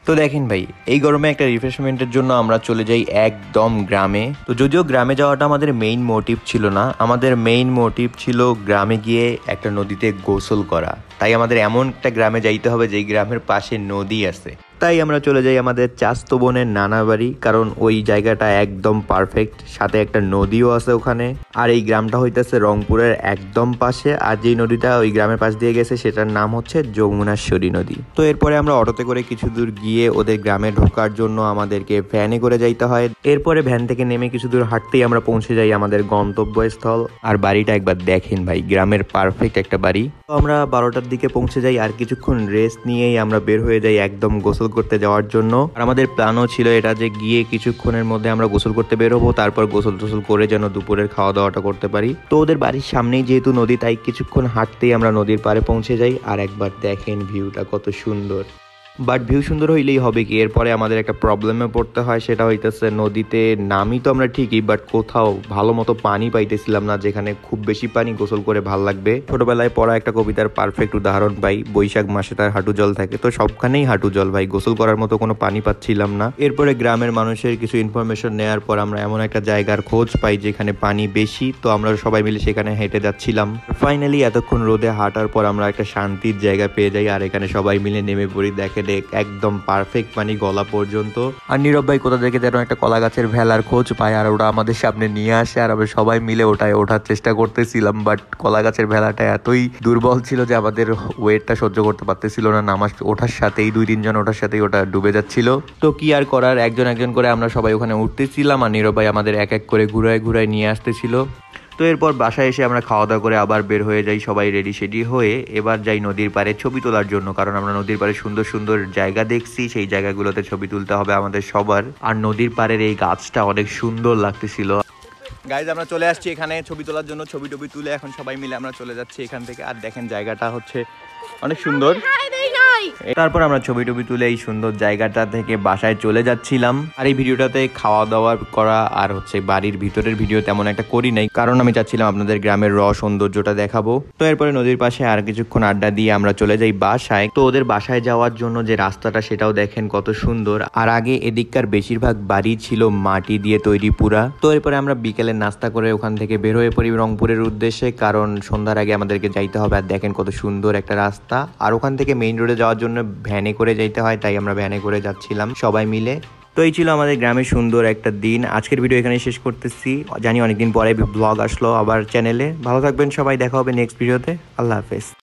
তো দেখেন ভাই, এই গরমে একটা রিফ্রেশমেন্টের জন্য আমরা চলে যাই একদম গ্রামে। তো যদিও গ্রামে যাওয়াটা আমাদের মেইন মোটিভ ছিল না, আমাদের মেইন মোটিভ ছিল গ্রামে গিয়ে একটা নদীতে গোসল করা। তাই আমাদের এমন একটা গ্রামে যাইতে হবে যেই গ্রামের পাশে নদী আছে। তাই আমরা চলে যাই আমাদের চাস্তো বোনের নানা বাড়ি, কারণ ওই জায়গাটা একদম পারফেক্ট, সাথে একটা নদীও আছে ওখানে। আর এই গ্রামটা হইতেছে রংপুরের একদম পাশে, আর যেই নদীটা ওই গ্রামের পাশ দিয়ে গেছে সেটার নাম হচ্ছে যমুনাশ্বরী নদী। তো এরপরে আমরা অটোতে করে কিছু দূর গিয়ে ওদের গ্রামে ঢোকার জন্য আমাদেরকে ভ্যানে করে যাইতে হয়। এরপরে ভ্যান থেকে নেমে কিছু দূর হাঁটতেই আমরা পৌঁছে যাই আমাদের গন্তব্যস্থল। আর বাড়িটা একবার দেখেন ভাই, গ্রামের পারফেক্ট একটা বাড়ি। তো আমরা 12টার দিকে পৌঁছে যাই, আর কিছুক্ষণ রেস্ট নিয়েই আমরা বের হয়ে যাই একদম গোসল করতে যাওয়ার জন্য। আর আমাদের প্ল্যানও ছিল এটা যে গিয়ে কিছুক্ষণের মধ্যে আমরা গোসল করতে বের হবো, তারপর গোসল টোসল করে যেন দুপুরের খাওয়া দাওয়াটা করতে পারি। তো ওদের বাড়ির সামনেই যেহেতু নদী, তাই কিছুক্ষণ হাঁটতেই আমরা নদীর পাড়ে পৌঁছে যাই। আর একবার দেখেন ভিউটা কত সুন্দর। বাট ভিউ সুন্দর হইলেই হবে কি, এরপরে আমাদের একটা প্রবলেমে পড়তে হয়, সেটা হইতেছে নদীতে নামি তো আমরা ঠিকই, বাট কোথাও ভালো মতো পানি পাইতেছিলাম না যেখানে খুব বেশি পানি গোসল করে ভাল লাগবে। ছোটবেলায় পড়া একটা কবিতার পারফেক্ট উদাহরণ ভাই, বৈশাখ মাসে তার হাঁটু জল থাকে, তো সবখানেই হাঁটু জল ভাই, গোসল করার মতো কোনো পানি পাচ্ছিলাম না। এরপরে গ্রামের মানুষের কিছু ইনফরমেশন নেওয়ার পর আমরা এমন একটা জায়গার খোঁজ পাই যেখানে পানি বেশি, তো আমরা সবাই মিলে সেখানে হেঁটে যাচ্ছিলাম। ফাইনালি এতক্ষণ রোদে হাঁটার পর আমরা একটা শান্তির জায়গা পেয়ে যাই, আর এখানে সবাই মিলে নেমে পড়ি। দেখে একদম পারফেক্ট পানি গলা পর্যন্ত। আর নীরব ভাই কোথা থেকে যেন একটা কলা গাছের ভেলার খোঁজ পায়, আর ওটা আমাদের সামনে নিয়ে আসে, আর আমরা সবাই মিলে ওঠার চেষ্টা করতেছিলাম। বাট কলা গাছের ভেলাটা এতই দুর্বল ছিল যে আমাদের ওয়েটটা সহ্য করতে পারতেছিল না, নামাজ ওঠার সাথেই 2-3 জন ওঠার সাথেই ওটা ডুবে যাচ্ছিল। তো কি আর করার, একজন একজন করে আমরা সবাই ওখানে উঠতেছিলাম, আর নীরব ভাই আমাদের এক এক করে ঘুরায় নিয়ে আসতেছিল। তো এরপর বাসায় এসে আমরা খাওয়া দাওয়া করে আবার বের হয়ে যাই সবাই রেডি সেডি হয়ে। এবার যাই নদীর পাড়ে ছবি তোলার জন্য, কারণ আমরা নদীর পাড়ে সুন্দর সুন্দর জায়গা দেখছি, সেই জায়গাগুলোতে ছবি তুলতে হবে আমাদের সবার। আর নদীর পাড়ের এই গাছটা অনেক সুন্দর লাগতেছিল। গাইজ আমরা চলে আসছি এখানে ছবি তোলার জন্য, ছবি টবি তুলে এখন সবাই মিলে আমরা চলে যাচ্ছি এখান থেকে। আর দেখেন জায়গাটা হচ্ছে অনেক সুন্দর। তারপর আমরা ছবি টবি তুলে এই সুন্দর জায়গাটা থেকে বাসায় চলে যাচ্ছিলাম। আর এই ভিডিওটাতে খাওয়া দাওয়া করা আর হচ্ছে বাড়ির ভিতরের ভিডিও তেমন একটা করি নাই, কারণ আমি চাচ্ছিলাম আপনাদের গ্রামের সৌন্দর্যটা দেখাবো। তো এরপরে নদীর পাশে আর কিছুক্ষণ আড্ডা দিয়ে আমরা চলে যাই বাসায়। তো ওদের বাসায় যাওয়ার জন্য যে রাস্তাটা সেটাও দেখেন কত সুন্দর। আর আগে এদিককার বেশিরভাগ বাড়ি ছিল মাটি দিয়ে তৈরি পুরা। তো এরপরে আমরা বিকেলে নাস্তা করে ওখান থেকে বের হয়ে পড়ি রংপুরের উদ্দেশ্যে, কারণ সন্ধ্যার আগে আমাদেরকে যাইতে হবে। আর দেখেন কত সুন্দর একটা রাস্তা, আর ওখান থেকে মেইন রোডে যাওয়ার জন্য ভ্যানে করে যাইতে হয়, তাই আমরা ভ্যানে করে যাচ্ছিলাম সবাই মিলে। তো এই ছিল আমাদের গ্রামের সুন্দর একটা দিন। আজকের ভিডিও এখানে শেষ করতেছি, জানি অনেকদিন পরে ব্লগ আসলো আবার চ্যানেলে। ভালো থাকবেন সবাই, দেখা হবে নেক্সট ভিডিওতে। আল্লাহ হাফেজ।